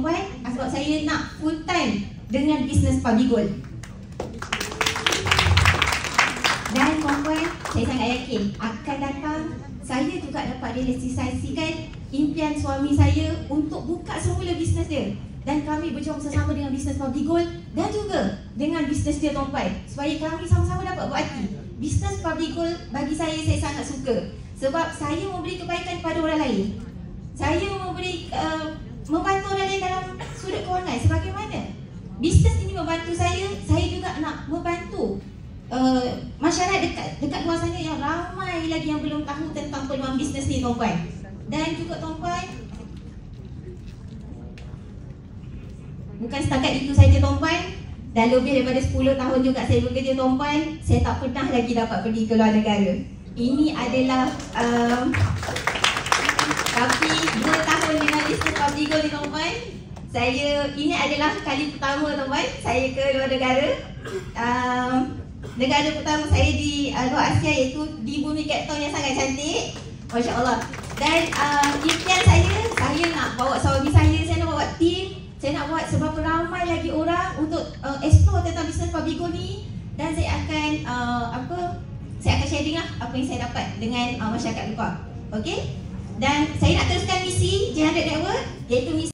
tuan-puan, sebab saya nak full time dengan bisnes Pabigol. Dan tuan-puan, saya sangat yakin akan datang saya juga dapat realisasikan impian suami saya untuk buka semula bisnes dia. Dan kami berjuang bersama dengan bisnes Pabigol dan juga dengan bisnes dia tuan-puan, supaya kami sama-sama dapat berhati. Bisnes Pabigol bagi saya sangat suka sebab saya memberi kebaikan kepada orang lain. Saya memberi membantu orang lain dalam sudut kewangan. Sebagaimana bisnes ini membantu saya juga nak membantu masyarakat dekat luar sana yang ramai lagi yang belum tahu tentang peluang bisnes ni tuan-puan. Dan juga tuan-puan, bukan setakat itu saja tuan-puan, dah lebih daripada 10 tahun juga saya bekerja tuan-puan, saya tak pernah lagi dapat pergi ke luar negara. Ini adalah tapi 2 tahun dengan bisnes Pabigol ni tuan-puan, ini adalah kali pertama tuan-puan saya ke luar negara. Negara pertama saya di luar Asia iaitu di bumi Cape Town yang sangat cantik, Masya Allah. Dan impian saya nak bawa suami saya nak bawa tim, saya nak buat seberapa ramai lagi orang untuk explore tentang bisnes Pabigol ni. Dan saya akan sharing lah apa yang saya dapat dengan masyarakat luar. Okey? Dan saya nak teruskan misi J100 Network, iaitu misi